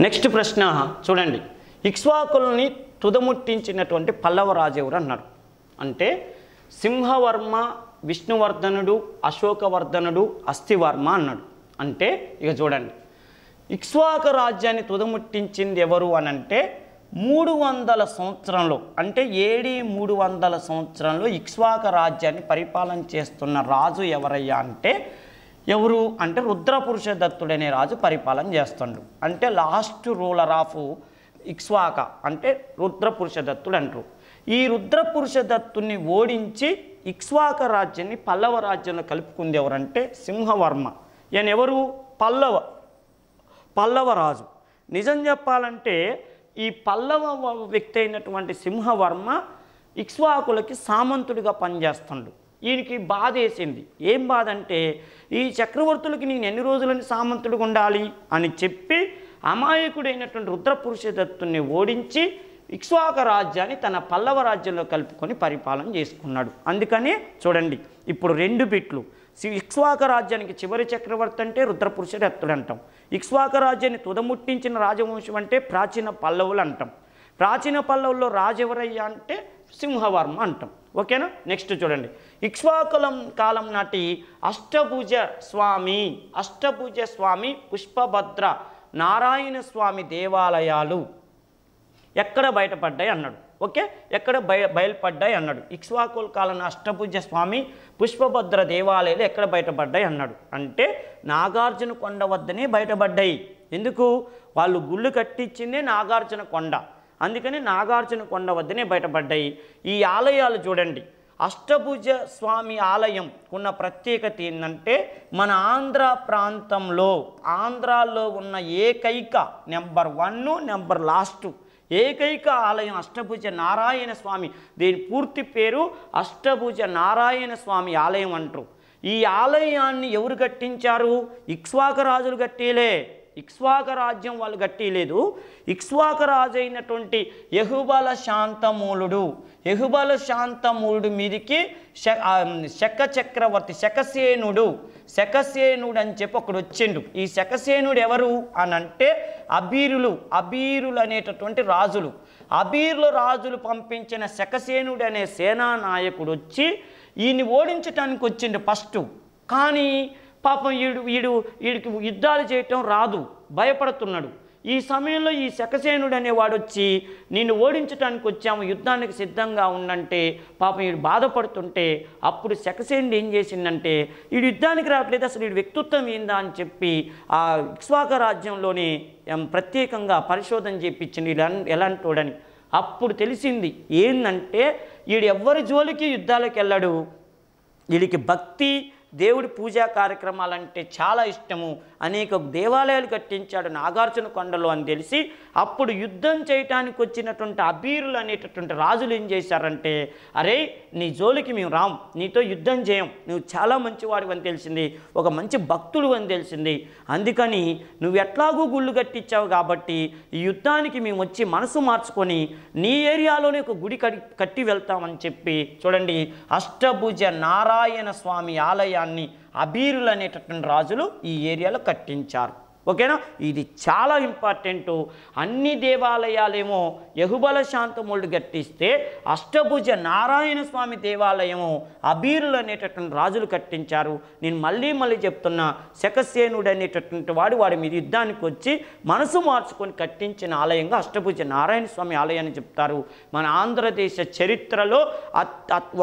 Next ప్రశ్న చూడండి, ఇక్ష్వాకుల్ని తుదముట్టించినటువంటి పల్లవ రాజు ఎవరు అన్నాడు అంటే సింహవర్మ, విష్ణువర్ధనుడు, అశోకవర్ధనుడు, అస్థివర్మ అన్నాడు. అంటే ఇక చూడండి, ఇక్ష్వాకు రాజ్యాన్ని తుదముట్టించింది ఎవరు అని అంటే 300 సంవత్సరంలో, అంటే ఏడి 300 సంవత్సరంలో ఇక్ష్వాకు రాజ్యాన్ని పరిపాలన చేస్తున్న రాజు ఎవరయ్యా అంటే ఎవరు అంటే రుద్రపురుష దత్తుడనే రాజు పరిపాలన చేస్తుండు. అంటే లాస్ట్ రూలర్ ఆఫ్ ఇక్ష్వాక అంటే రుద్రపురుష దత్తుడు అంటారు. ఈ రుద్రపురుష దత్తుని ఓడించి ఇక్ష్వాక రాజ్యాన్ని పల్లవ రాజ్యంలో కలుపుకుంది ఎవరంటే సింహవర్మ. ఈయన ఎవరు? పల్లవ రాజు. నిజం చెప్పాలంటే ఈ పల్లవ వ్యక్తి అయినటువంటి సింహవర్మ ఇక్ష్వాకులకి సామంతుడిగా పనిచేస్తుండు. ఈయనకి బాధ వేసింది. ఏం బాధ అంటే ఈ చక్రవర్తులకి నేను ఎన్ని రోజులని సామంతుడిగా ఉండాలి అని చెప్పి అమాయకుడైనటువంటి రుద్రపురుష దత్తుని ఓడించి ఇక్ష్వాకు రాజ్యాన్ని తన పల్లవ రాజ్యంలో కలుపుకొని పరిపాలన చేసుకున్నాడు. అందుకని చూడండి, ఇప్పుడు 2 బిట్లు. ఇక్ష్వాకు రాజ్యానికి చివరి చక్రవర్తి అంటే రుద్రపురుష దత్తుడు అంటాం. ఇక్ష్వాకు రాజ్యాన్ని తుదముట్టించిన రాజవంశం అంటే ప్రాచీన పల్లవులు అంటాం. ప్రాచీన పల్లవుల్లో రాజు ఎవరయ్యా అంటే సింహవర్మ అంటాం. ఓకేనా? నెక్స్ట్ చూడండి, ఇక్ష్వాకులం కాలం నాటి అష్టభుజ స్వామి పుష్పభద్ర నారాయణ స్వామి దేవాలయాలు ఎక్కడ బయటపడ్డాయి అన్నాడు. ఓకే, ఎక్కడ బయలుపడ్డాయి అన్నాడు. ఇక్ష్వాకుల కాలం అష్టభుజ స్వామి పుష్పభద్ర దేవాలయాలు ఎక్కడ బయటపడ్డాయి అన్నాడు. అంటే నాగార్జున కొండ వద్దనే బయటపడ్డాయి. ఎందుకు? వాళ్ళు గుళ్ళు కట్టించిందే నాగార్జున కొండ, అందుకని నాగార్జున కొండ వద్దనే బయటపడ్డాయి. ఈ ఆలయాలు చూడండి, అష్టభుజ స్వామి ఆలయం ఉన్న ప్రత్యేకత ఏంటంటే మన ఆంధ్ర ప్రాంతంలో, ఆంధ్రాలో ఉన్న ఏకైక నెంబర్ 1 నెంబర్ లాస్ట్ ఏకైక ఆలయం అష్టభుజ నారాయణ స్వామి. దీని పూర్తి పేరు అష్టభుజ నారాయణ స్వామి ఆలయం అంటారు. ఈ ఆలయాన్ని ఎవరు కట్టించారు? ఇక్ష్వాకు రాజులు కట్టేలే. ఇక్ష్వాకు రాజ్యం వాళ్ళు కట్టేయలేదు. ఇక్ష్వాకు రాజు అయినటువంటి యహుబల శాంతమూలుడు మీదికి శక చక్రవర్తి శకసేనుడు అని చెప్పి ఒకడు వచ్చిండు. ఈ శకసేనుడు ఎవరు అని అంటే అబీరులు అనేటటువంటి రాజులు. అబీరుల రాజులు పంపించిన శకసేనుడు అనే సేనా నాయకుడు వచ్చి ఈయన్ని ఓడించడానికి వచ్చిండు ఫస్ట్. కానీ పాపం వీడికి యుద్ధాలు చేయటం రాదు, భయపడుతున్నాడు. ఈ సమయంలో ఈ శకసేనుడు అనేవాడు వచ్చి నిన్ను ఓడించడానికి వచ్చాము, యుద్ధానికి సిద్ధంగా ఉండంటే పాపం వీడు బాధపడుతుంటే అప్పుడు శకసేనుడు ఏం చేసిందంటే వీడు యుద్ధానికి రావట్లేదు, అసలు వీడి వ్యక్తిత్వం ఏందా అని చెప్పి ఆ ఇక్ష్వాకు రాజ్యంలోనే ప్రత్యేకంగా పరిశోధన చేయించింది ఎలాంటోడని. అప్పుడు తెలిసింది ఏంటంటే వీడు ఎవ్వరి జోలికి యుద్ధాలకు వెళ్ళాడు, వీడికి భక్తి దేవుడి పూజా కార్యక్రమాలంటే చాలా ఇష్టము, అనేక దేవాలయాలు కట్టించాడు నాగార్జున కొండలో అని తెలిసి అప్పుడు యుద్ధం చేయటానికి వచ్చినటువంటి అబీరులు అనేటటువంటి రాజులు ఏం చేశారంటే అరే నీ జోలికి మేము రాం, నీతో యుద్ధం చేయం, నువ్వు చాలా మంచివాడు అని తెలిసింది, ఒక మంచి భక్తుడు అని తెలిసింది, అందుకని నువ్వు ఎట్లాగూ గుళ్ళు కట్టించావు కాబట్టి ఈ యుద్ధానికి మేము వచ్చి మనసు మార్చుకొని నీ ఏరియాలోనే ఒక గుడి కట్టి వెళ్తామని చెప్పి చూడండి అష్టభుజ నారాయణ స్వామి ఆలయాన్ని అబీరులు అనేటటువంటి రాజులు ఈ ఏరియాలో కట్టించారు. ఓకేనా? ఇది చాలా ఇంపార్టెంట్. అన్ని దేవాలయాలేమో యహుబల శాంతమూలుడు కట్టిస్తే అష్టభుజ నారాయణ స్వామి దేవాలయము అబీరులు అనేటటువంటి రాజులు కట్టించారు. నేను మళ్ళీ చెప్తున్నా, శకసేనుడు అనేటటువంటి వాడి మీద యుద్ధానికి వచ్చి మనసు మార్చుకొని కట్టించిన ఆలయంగా అష్టభుజ నారాయణ స్వామి ఆలయాన్ని చెప్తారు. మన ఆంధ్రదేశ చరిత్రలో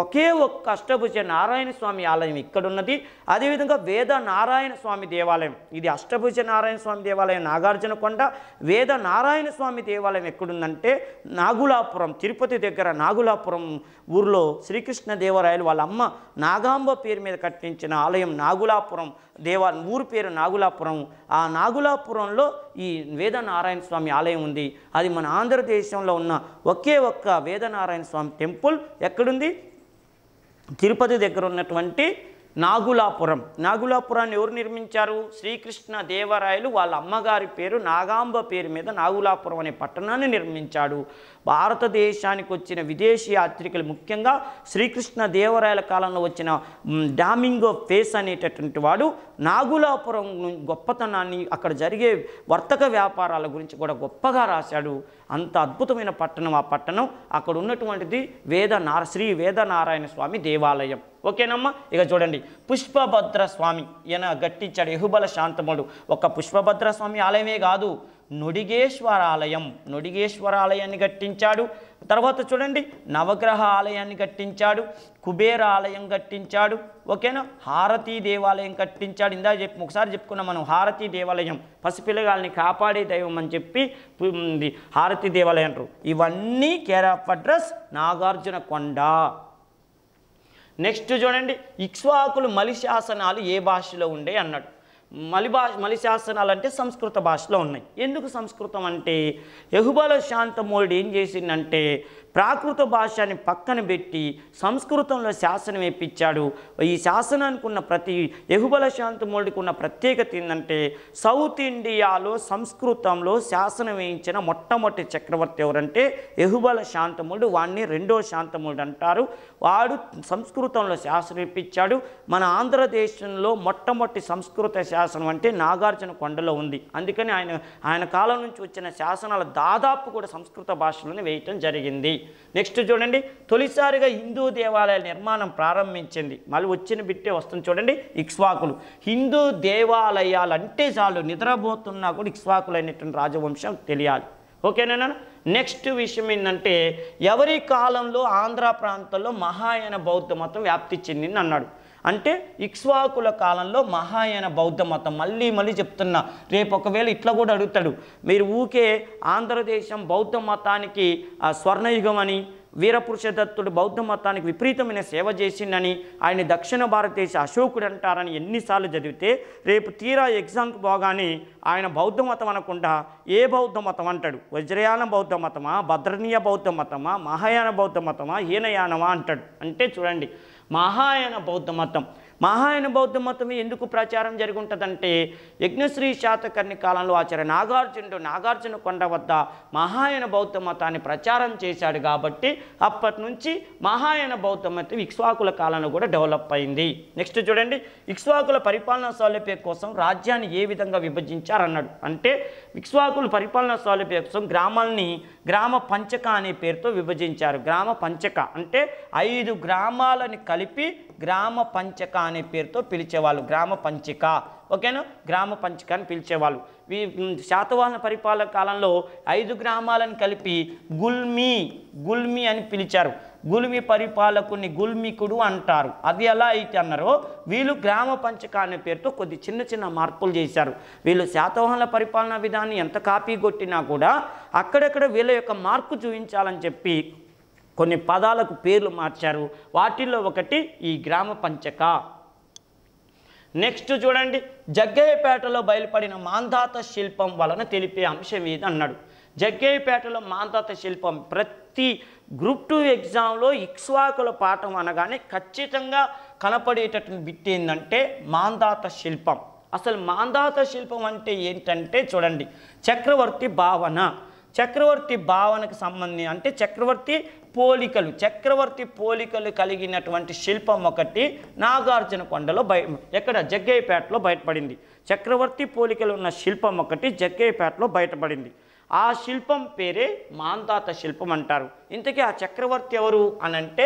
ఒకే ఒక్క అష్టభుజ నారాయణ స్వామి ఆలయం ఇక్కడున్నది. అదేవిధంగా వేద నారాయణ స్వామి దేవాలయం, ఇది అష్టభుజ నారాయణ స్వామి దేవాలయం నాగార్జున కొండ. వేద నారాయణ స్వామి దేవాలయం ఎక్కడుందంటే నాగులాపురం, తిరుపతి దగ్గర నాగులాపురం ఊర్లో శ్రీకృష్ణదేవరాయలు వాళ్ళ అమ్మ నాగాంబ పేరు మీద కట్టించిన ఆలయం నాగులాపురం ఊరు పేరు నాగులాపురం. ఆ నాగులాపురంలో ఈ వేద నారాయణ స్వామి ఆలయం ఉంది. అది మన ఆంధ్రదేశంలో ఉన్న ఒకే ఒక్క వేద నారాయణ స్వామి టెంపుల్ ఎక్కడుంది? తిరుపతి దగ్గర ఉన్నటువంటి నాగులాపురాన్ని ఎవరు నిర్మించారు? శ్రీకృష్ణదేవరాయలు వాళ్ళ అమ్మగారి పేరు నాగాంబ పేరు మీద నాగులాపురం అనే పట్టణాన్ని నిర్మించాడు. భారతదేశానికి వచ్చిన విదేశీ యాత్రికులు, ముఖ్యంగా శ్రీకృష్ణదేవరాయల కాలంలో వచ్చిన డామింగో ఫేస్ అనేటటువంటి వాడు నాగులాపురం గొప్పతనాన్ని, అక్కడ జరిగే వర్తక వ్యాపారాల గురించి కూడా గొప్పగా రాశాడు. అంత అద్భుతమైన పట్టణం ఆ పట్టణం. అక్కడ ఉన్నటువంటిది శ్రీ వేదనారాయణ స్వామి దేవాలయం. ఓకేనమ్మా. ఇక చూడండి, పుష్పభద్ర స్వామి ఈయన గట్టించాడు. యహుబల శాంతముడు ఒక పుష్పభద్ర స్వామి ఆలయమే కాదు, నొడిగేశ్వరాలయాన్ని కట్టించాడు. తర్వాత చూడండి, నవగ్రహ ఆలయాన్ని కట్టించాడు, కుబేర ఆలయం కట్టించాడు. ఓకేనా. హారతీ దేవాలయం కట్టించాడు. ఇందాక ఒకసారి చెప్పుకున్నాం మనం, హారతీ దేవాలయం పసిపిల్లగాల్ని కాపాడే దైవం అని చెప్పి హారతీ దేవాలయం అంటారు. ఇవన్నీ కేర్ ఆఫ్ అడ్రస్ నాగార్జున కొండ. నెక్స్ట్ చూడండి, ఇక్ష్వాకులు మలి శాసనాలు ఏ భాషలో ఉండే అన్నాడు. మలి శాసనాలు అంటే సంస్కృత భాషలో ఉన్నాయి. ఎందుకు సంస్కృతం అంటే, యహుబల శాంతమూలుడు ఏం చేసిందంటే ప్రాకృత భాషని పక్కన పెట్టి సంస్కృతంలో శాసనం వేయించాడు. ఈ శాసనానికి ఉన్న యహుబల శాంతమూలుడికి ఉన్న ప్రత్యేకత ఏంటంటే, సౌత్ ఇండియాలో సంస్కృతంలో శాసనం వేయించిన మొట్టమొదటి చక్రవర్తి ఎవరంటే యహుబల శాంతమూలుడు. వాడిని రెండో శాంతమూలుడు అంటారు. వాడు సంస్కృతంలో శాసనం వేయించాడు. మన ఆంధ్రదేశంలో మొట్టమొదటి సంస్కృత శాసనం అంటే నాగార్జున కొండలో ఉంది. అందుకని ఆయన కాలం నుంచి వచ్చిన శాసనాలు దాదాపు కూడా సంస్కృత భాషలోనే వేయటం జరిగింది. నెక్స్ట్ చూడండి, తొలిసారిగా హిందూ దేవాలయాల నిర్మాణం ప్రారంభించింది. మళ్ళీ వచ్చిన బిట్టే వస్తుంది చూడండి, ఇక్ష్వాకులు. హిందూ దేవాలయాలు అంటే చాలు నిద్రపోతున్నా కూడా ఇక్ష్వాకులు అనేటువంటి రాజవంశం తెలియాలి. ఓకేనా. నెక్స్ట్ విషయం ఏంటంటే, ఎవరి కాలంలో ఆంధ్ర ప్రాంతంలో మహాయాన బౌద్ధ మతం వ్యాప్తి చెందింది అన్నాడు. అంటే ఇక్ష్వాకుల కాలంలో మహాయాన బౌద్ధ మతం. మళ్ళీ చెప్తున్నా, రేపు ఒకవేళ ఇట్లా కూడా అడుగుతాడు, మీరు ఊకే ఆంధ్రదేశం బౌద్ధ మతానికి స్వర్ణయుగం అని, వీరపురుషదత్తుడు బౌద్ధ మతానికి విపరీతమైన సేవ చేసిందని, ఆయన దక్షిణ భారతదేశ అశోకుడు అంటారని ఎన్నిసార్లు చదివితే, రేపు తీరా ఎగ్జామ్కి పోగానే ఆయన బౌద్ధ మతం అనకుండా ఏ బౌద్ధ మతం అంటాడు. వజ్రయాన బౌద్ధ మతమా, భద్రనీయ బౌద్ధ మతమా, మహాయాన బౌద్ధ మతమా, హీనయానమా అంటాడు. అంటే చూడండి, మహాయాన బౌద్ధ మతం. మహాయాన బౌద్ధ మతం ఎందుకు ప్రచారం జరిగి ఉంటుందంటే, యజ్ఞశ్రీ శాతకర్ణి కాలంలో ఆచార్య నాగార్జున కొండ వద్ద మహాయాన బౌద్ధ మతాన్ని ప్రచారం చేశాడు కాబట్టి అప్పటి నుంచి మహాయాన బౌద్ధ మతం ఇక్ష్వాకుల కాలంలో కూడా డెవలప్ అయింది. నెక్స్ట్ చూడండి, ఇక్ష్వాకుల పరిపాలనా సౌలభ్యం కోసం రాజ్యాన్ని ఏ విధంగా విభజించారన్నాడు. అంటే ఇక్ష్వాకుల పరిపాలనా సౌలభ్యం కోసం గ్రామాలని గ్రామ పంచక అనే పేరుతో విభజించారు. గ్రామ పంచక అంటే 5 గ్రామాలని కలిపి గ్రామ పంచక అనే పేరుతో పిలిచేవాళ్ళు. గ్రామ పంచిక. ఓకేనా. గ్రామ పంచిక అని పిలిచేవాళ్ళు. శాతవాహన పరిపాలన కాలంలో 5 గ్రామాలను కలిపి గుల్మి అని పిలిచారు. గుల్మి పరిపాలకుని గుల్మికుడు అంటారు. అది ఎలా అయితే అన్నారో వీళ్ళు గ్రామ పంచక అనే పేరుతో కొద్ది చిన్న మార్పులు చేశారు. వీళ్ళు శాతవాహనుల పరిపాలనా విధాన్ని ఎంత కాపీ కొట్టినా కూడా అక్కడక్కడ వీళ్ళ యొక్క మార్పు చూపించాలని చెప్పి కొన్ని పదాలకు పేర్లు మార్చారు. వాటిల్లో ఒకటి ఈ గ్రామ పంచక. నెక్స్ట్ చూడండి, జగ్గయ్యపేటలో బయలుపడిన మాంధాత శిల్పం వలన తెలిపే అంశం ఏది అన్నాడు. జగ్గయ్యపేటలో మాంధాత శిల్పం ప్రతి గ్రూప్ 2 ఎగ్జామ్లో ఇక్ష్వాకుల పాఠం అనగానే ఖచ్చితంగా కనపడేటటువంటి బిట్ ఏంటంటే మాంధాత శిల్పం. అసలు మాంధాత శిల్పం అంటే ఏంటంటే చూడండి, చక్రవర్తి భావనకు సంబంధించి అంటే చక్రవర్తి పోలికలు కలిగినటువంటి శిల్పం ఒకటి నాగార్జున కొండలో ఎక్కడ జగ్గయ్యపేటలో బయటపడింది. చక్రవర్తి పోలికలు ఉన్న శిల్పం ఒకటి జగ్గయ్యపేటలో బయటపడింది. ఆ శిల్పం పేరే మాంధాత శిల్పం అంటారు. ఇంతకీ ఆ చక్రవర్తి ఎవరు అనంటే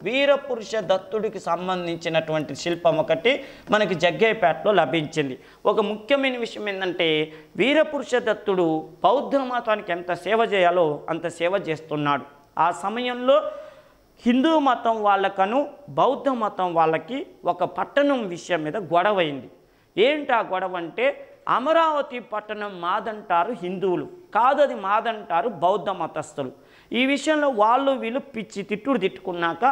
వీరపురుష దత్తుడికి సంబంధించినటువంటి శిల్పం ఒకటి మనకి జగ్గయ్యపేటలో లభించింది. ఒక ముఖ్యమైన విషయం ఏంటంటే, వీరపురుష దత్తుడు బౌద్ధ మతానికి ఎంత సేవ చేయాలో అంత సేవ చేస్తున్నాడు. ఆ సమయంలో హిందూ మతం వాళ్ళకను బౌద్ధ మతం వాళ్ళకి ఒక పట్టణం విషయం మీద గొడవైంది. ఏంటి ఆ గొడవ అంటే, అమరావతి పట్టణం మాదంటారు హిందువులు, కాదు అది మాదంటారు బౌద్ధ మతస్థులు. ఈ విషయంలో వీళ్ళు తిట్టుకున్నాక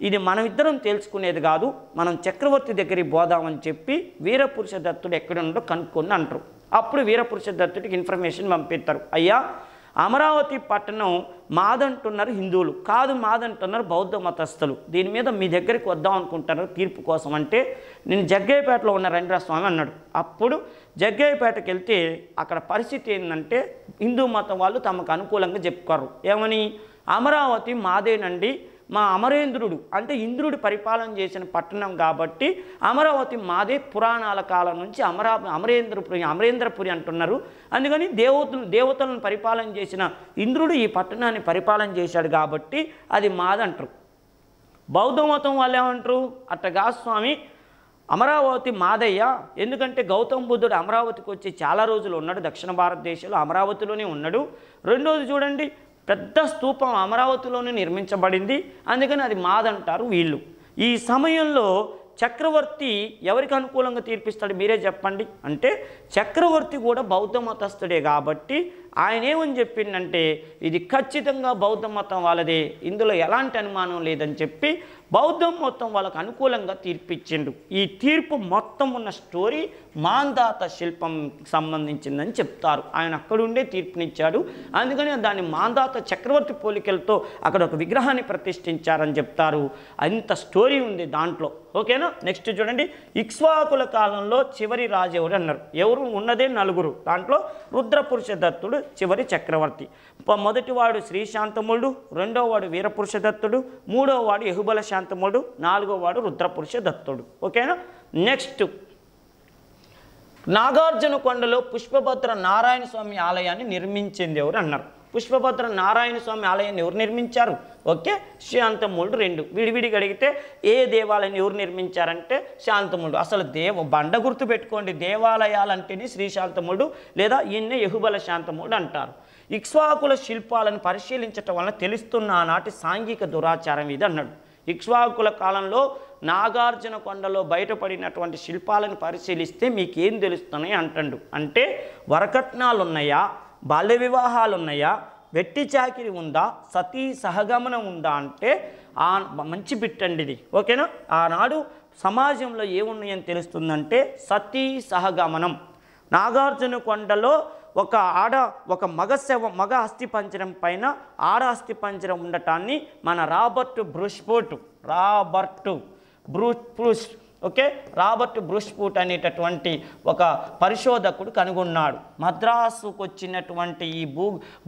ఇది మనమిద్దరం తెలుసుకునేది కాదు, మనం చక్రవర్తి దగ్గరికి పోదామని చెప్పి వీరపురుష దత్తుడు ఎక్కడుండో కనుక్కొని అంటారు. అప్పుడు వీరపురుష దత్తుడికి ఇన్ఫర్మేషన్ పంపిస్తారు, అయ్యా అమరావతి పట్టణం మాదంటున్నారు హిందువులు, కాదు మాదంటున్నారు బౌద్ధ మతస్థులు, దీని మీద మీ దగ్గరికి వద్దాం అనుకుంటున్నారు తీర్పు కోసం. అంటే నేను జగ్గయ్యపేటలో ఉన్న రండి స్వామి అన్నాడు. అప్పుడు జగ్గయ్యపేటకి వెళ్తే అక్కడ పరిస్థితి ఏంటంటే, హిందూ మతం వాళ్ళు తమకు అనుకూలంగా చెప్పుకోరు. ఏమని, అమరావతి మాదేనండి, మా అమరేంద్రుడు అంటే ఇంద్రుడు పరిపాలన చేసిన పట్టణం కాబట్టి అమరావతి మాదే పురాణాల కాలం నుంచి అమరేంద్రపురి అంటున్నారు. అందుకని దేవతలను పరిపాలన చేసిన ఇంద్రుడు ఈ పట్టణాన్ని పరిపాలన చేశాడు కాబట్టి అది మాదంటారు. బౌద్ధ మతం వాళ్ళు ఏమంటారు, అట్టగా స్వామి అమరావతి మాదయ్య, ఎందుకంటే గౌతమ బుద్ధుడు అమరావతికి వచ్చి చాలా రోజులు ఉన్నాడు, దక్షిణ భారతదేశంలో అమరావతిలోనే ఉన్నాడు. రెండోది చూడండి, పెద్ద స్తూపం అమరావతిలోనే నిర్మించబడింది, అందుకని అది మాదంటారు వీళ్ళు. ఈ సమయంలో చక్రవర్తి ఎవరికి అనుకూలంగా తీర్పిస్తాడు మీరే చెప్పండి అంటే, చక్రవర్తి కూడా బౌద్ధ మతస్థుడే కాబట్టి ఆయన ఏమని చెప్పిందంటే ఇది ఖచ్చితంగా బౌద్ధ మతం వాళ్ళదే, ఇందులో ఎలాంటి అనుమానం లేదని చెప్పి బౌద్ధం మొత్తం వాళ్ళకు అనుకూలంగా తీర్పిచ్చిండు. ఈ తీర్పు మొత్తం ఉన్న స్టోరీ మాంధాత శిల్పం సంబంధించిందని చెప్తారు. ఆయన అక్కడుండే తీర్పునిచ్చాడు, అందుకని దాన్ని మాంధాత చక్రవర్తి పోలికలతో అక్కడ ఒక విగ్రహాన్ని ప్రతిష్ఠించారని చెప్తారు. అంత స్టోరీ ఉంది దాంట్లో. ఓకేనా. నెక్స్ట్ చూడండి, ఇక్ష్వాకుల కాలంలో చివరి రాజు ఎవరు అన్నారు. ఎవరు ఉన్నదే నలుగురు, దాంట్లో రుద్రపురుషదత్తుడు చివరి చక్రవర్తి. మొదటివాడు శ్రీశాంతముడు, రెండోవాడు వీరపురుషదత్తుడు, మూడోవాడు యహుబల శాంతముడు, నాలుగోవాడు రుద్రపురుషదత్తుడు. ఓకేనా. నెక్స్ట్, నాగార్జున కొండలో పుష్పభద్ర నారాయణ స్వామి ఆలయాన్ని నిర్మించింది ఎవరు అన్నారు. పుష్పభద్ర నారాయణ స్వామి ఆలయాన్ని ఎవరు నిర్మించారు? ఓకే, శాంతముడు. రెండు విడివిడిగా అడిగితే ఏ దేవాలయాన్ని ఎవరు నిర్మించారంటే శాంతముడు. అసలు బండ గుర్తు పెట్టుకోండి, దేవాలయాలంటేనే శ్రీశాంతముడు లేదా ఈయన్నే యహుబల శాంతముడు అంటారు. ఇక్ష్వాకుల శిల్పాలను పరిశీలించటం వలన తెలుస్తున్న ఆనాటి సాంఘిక దురాచారం ఇది అన్నాడు. ఇక్ష్వాకుల కాలంలో నాగార్జున కొండలో బయటపడినటువంటి శిల్పాలను పరిశీలిస్తే మీకేం తెలుస్తున్నాయి అంటాడు. అంటే వరకట్నాలు ఉన్నాయా, బాల్య వివాహాలు ఉన్నాయా, వెట్టి చాకిరి ఉందా, సతీ సహగమనం ఉందా అంటే మంచి బిట్టండి ఇది. ఓకేనా. ఆనాడు సమాజంలో ఏమున్నాయని తెలుస్తుందంటే సతీ సహగమనం. నాగార్జున కొండలో ఒక మగ అస్థిపంజరం పైన ఆడ అస్థిపంజరం ఉండటాన్ని మన రాబర్ట్ బ్రూస్ఫూట్ అనేటటువంటి ఒక పరిశోధకుడు కనుగొన్నాడు. మద్రాసుకు వచ్చినటువంటి ఈ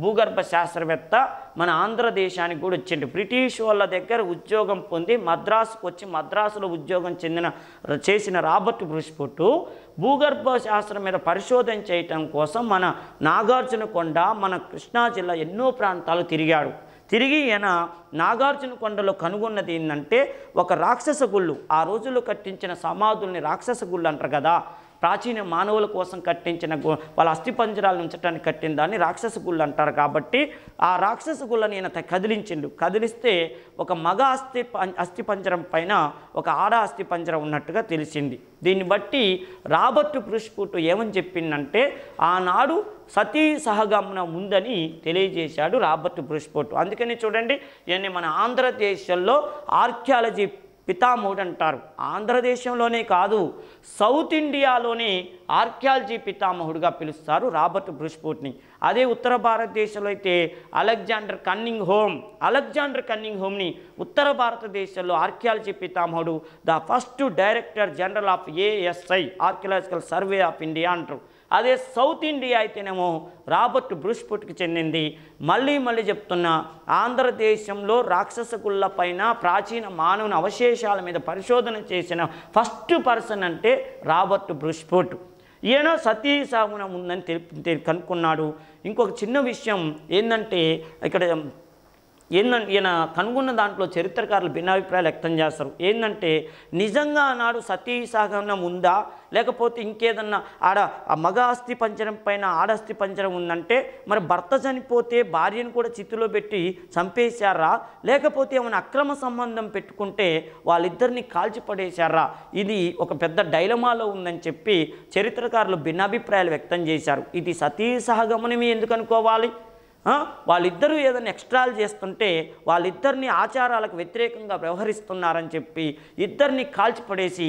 భూగర్భ శాస్త్రవేత్త మన ఆంధ్రదేశానికి కూడా వచ్చిండు. బ్రిటిష్ వాళ్ళ దగ్గర ఉద్యోగం పొంది మద్రాసుకు వచ్చి మద్రాసులో ఉద్యోగం చేసిన రాబర్ట్ బ్రూస్ఫూట్ భూగర్భ శాస్త్రం మీద పరిశోధన చేయటం కోసం మన నాగార్జున కొండ, మన కృష్ణా జిల్లా ఎన్నో ప్రాంతాలు తిరిగి ఈయన నాగార్జున కొండలో కనుగొన్నది ఏంటంటే ఒక రాక్షస గుళ్ళు. ఆ రోజుల్లో కట్టించిన సమాధుల్ని రాక్షస గుళ్ళు అంటారు కదా, ప్రాచీన మానవుల కోసం కట్టించిన వాళ్ళ అస్థిపంజరాలను ఉంచడానికి కట్టిన దాన్ని రాక్షస గుళ్ళు అంటారు. కాబట్టి ఆ రాక్షస గుళ్ళని ఈయన కదిలిస్తే ఒక మగ అస్థిపంజరం పైన ఒక ఆడ అస్థిపంజరం ఉన్నట్టుగా తెలిసింది. దీన్ని బట్టి రాబర్ట్ బ్రూస్ఫూట్ ఏమని చెప్పిందంటే ఆనాడు సతీ సహగమనం ఉందని తెలియజేశాడు రాబర్ట్ బ్రూస్ఫూట్. అందుకని చూడండి, ఈయన్ని మన ఆంధ్రదేశంలో ఆర్కియాలజీ పితామహుడు అంటారు. ఆంధ్రదేశంలోనే కాదు, సౌత్ ఇండియాలోనే ఆర్కియాలజీ పితామహుడుగా పిలుస్తారు రాబర్ట్ బ్రూస్ఫూట్ని. అదే ఉత్తర భారతదేశంలో అయితే అలెగ్జాండర్ కన్నింగ్ హోమ్ని ఉత్తర భారతదేశంలో ఆర్కియాలజీ పితామహుడు, the first director general of ASI archaeological survey of India అంటారు. అదే సౌత్ ఇండియా అయితేనేమో రాబర్ట్ బ్రూస్ఫూట్కి చెందింది. మళ్ళీ చెప్తున్నా, ఆంధ్రదేశంలో రాక్షస గుళ్ళ పైన ప్రాచీన మానవుని అవశేషాల మీద పరిశోధన చేసిన ఫస్ట్ పర్సన్ అంటే రాబర్ట్ బ్రూస్ఫూట్. ఈయన సతీ సహగమనం ఉందని కనుక్కున్నాడు. ఇంకొక చిన్న విషయం ఏంటంటే, ఇక్కడ ఈయన కనుగొన్న దాంట్లో చరిత్రకారులు భిన్నాభిప్రాయాలు వ్యక్తం చేస్తారు. ఏంటంటే నిజంగా ఆనాడు సతీ సహగమనం ఉందా, లేకపోతే ఇంకేదన్నా మగ అస్థిపంజరం పైన ఆడ అస్థిపంజరం ఉందంటే మరి భర్త చనిపోతే భార్యను కూడా చిత్తులో పెట్టి చంపేశారా, లేకపోతే ఏమైనా అక్రమ సంబంధం పెట్టుకుంటే వాళ్ళిద్దరిని కాల్చిపడేశారా, ఇది ఒక పెద్ద డైలమాలో ఉందని చెప్పి చరిత్రకారులు భిన్నాభిప్రాయాలు వ్యక్తం చేశారు. ఇది సతీ సహగమనమే ఎందుకు అనుకోవాలి? వాళ్ళిద్దరూ ఏదైనా ఎక్స్ట్రాలు చేస్తుంటే వాళ్ళిద్దరిని ఆచారాలకు వ్యతిరేకంగా వ్యవహరిస్తున్నారని చెప్పి ఇద్దరిని కాల్చిపడేసి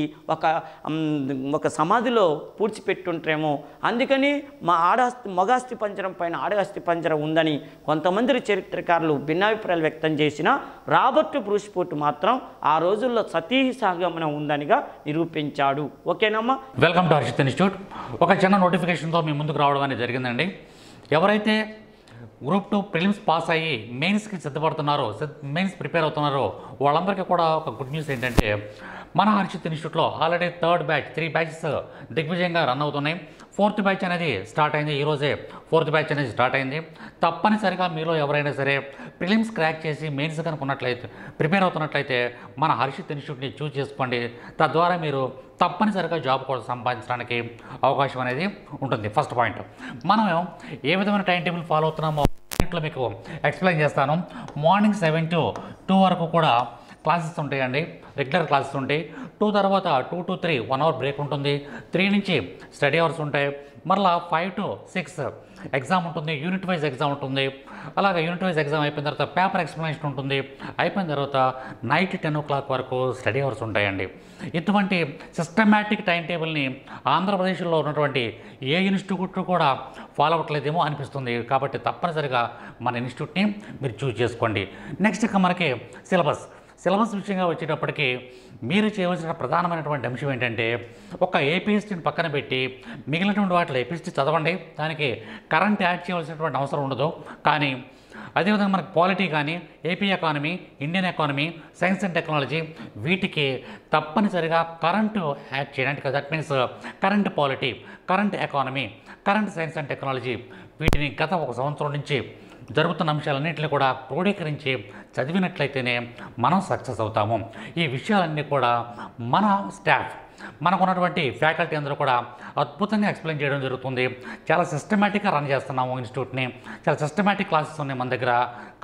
ఒక సమాధిలో పూడ్చిపెట్టుంటారేమో. అందుకని మగ అస్థిపంజరం పైన ఆడ అస్థిపంజరం ఉందని కొంతమంది చరిత్రకారులు భిన్నాభిప్రాయాలు వ్యక్తం చేసిన రాబర్ట్ బ్రూస్ఫూట్ మాత్రం ఆ రోజుల్లో సతీ సహగమనం ఉందనిగా నిరూపించాడు. ఓకేనమ్మా. Welcome to Harshith institute. ఒక చిన్న నోటిఫికేషన్తో మీ ముందుకు రావడం అనేది జరిగిందండి. ఎవరైతే గ్రూప్ 2 ప్రిలిమ్స్ పాస్ అయ్యి మెయిన్స్కి సిద్ధపడుతున్నారో మెయిన్స్ ప్రిపేర్ అవుతున్నారో వాళ్ళందరికీ కూడా ఒక గుడ్ న్యూస్ ఏంటంటే మన హర్షిత్ ఇన్స్టిట్యూట్లో ఆల్రెడీ 3rd బ్యాచ్ 3 బ్యాచెస్ దిగ్విజయంగా రన్ అవుతున్నాయి. 4th బ్యాచ్ అనేది స్టార్ట్ అయింది. ఈరోజే 4th బ్యాచ్ అనేది స్టార్ట్ అయింది. తప్పనిసరిగా మీలో ఎవరైనా సరే ప్రిలిమ్స్ క్రాక్ చేసి మెయిన్స్ కనుక్కున్నట్లయితే ప్రిపేర్ అవుతున్నట్లయితే మన హర్షిత్ ఇన్స్టిట్యూట్ని చూస్ చేసుకోండి. తద్వారా మీరు తప్పనిసరిగా జాబ్ కూడా సంపాదించడానికి అవకాశం అనేది ఉంటుంది. ఫస్ట్ పాయింట్, మనం ఏ విధమైన టైం టేబుల్ ఫాలో అవుతున్నామో మీకు ఎక్స్ప్లెయిన్ చేస్తాను. మార్నింగ్ 7 to 2 వరకు కూడా క్లాసెస్ ఉంటాయండి, రెగ్యులర్ క్లాసెస్ ఉంటాయి. 2 తర్వాత 2 to 3 1 అవర్ బ్రేక్ ఉంటుంది. 3 నుంచి స్టడీ అవర్స్ ఉంటాయి. మరలా 5 to 6 ఎగ్జామ్ ఉంటుంది, యూనిట్ వైజ్ ఎగ్జామ్ ఉంటుంది. అలాగే యూనిట్ వైజ్ ఎగ్జామ్ అయిపోయిన తర్వాత పేపర్ ఎక్స్ప్లెనేషన్ ఉంటుంది. అయిపోయిన తర్వాత నైట్ 10 o'clock వరకు స్టడీ అవర్స్ ఉంటాయండి. ఇటువంటి సిస్టమేటిక్ టైం టేబుల్ని ఆంధ్రప్రదేశ్లో ఉన్నటువంటి ఏ ఇన్స్టిట్యూట్ కూడా ఫాలో అవ్వట్లేదేమో అనిపిస్తుంది. కాబట్టి తప్పనిసరిగా మన ఇన్స్టిట్యూట్ని మీరు చూస్ చేసుకోండి. నెక్స్ట్ ఇక మనకి సిలబస్ విషయంగా వచ్చేటప్పటికి మీరు చేయవలసిన ప్రధానమైనటువంటి అంశం ఏంటంటే ఒక ఏపీఎస్టీని పక్కన పెట్టి మిగిలినటువంటి వాటిలో ఏపీఎస్టీ చదవండి. దానికి కరెంట్ యాడ్ చేయవలసినటువంటి అవసరం ఉండదు. కానీ అదేవిధంగా మనకు పాలిటీ కానీ, AP economy, Indian economy, science and technology వీటికి తప్పనిసరిగా కరెంటు యాడ్ చేయడానికి, that means current polity, current economy, current science and technology వీటిని గత 1 సంవత్సరం నుంచి జరుగుతున్న అంశాలన్నింటినీ కూడా క్రోడీకరించి చదివినట్లయితేనే మనం సక్సెస్ అవుతాము. ఈ విషయాలన్నీ కూడా మన స్టాఫ్, మనకున్నటువంటి ఫ్యాకల్టీ అందరూ కూడా అద్భుతంగా ఎక్స్ప్లెయిన్ చేయడం జరుగుతుంది. చాలా సిస్టమేటిక్గా రన్ చేస్తున్నాము ఇన్స్టిట్యూట్ని. చాలా సిస్టమేటిక్ క్లాసెస్ ఉన్నాయి మన దగ్గర.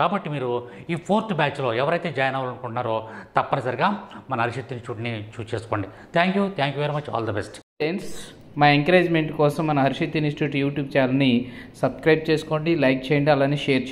కాబట్టి మీరు ఈ 4th బ్యాచ్లో ఎవరైతే జాయిన్ అవ్వాలనుకుంటున్నారో తప్పనిసరిగా మన హర్షిత్ ఇన్స్టిట్యూట్ని చూస్ చేసుకోండి. Thank you very much. All the best. Friends, మా ఎంకరేజ్మెంట్ కోసం మన హర్షిత్ ఇన్స్టిట్యూట్ యూట్యూబ్ ఛానల్ని సబ్స్క్రైబ్ చేసుకోండి, లైక్ చేయండి, అలానే షేర్ చేయండి.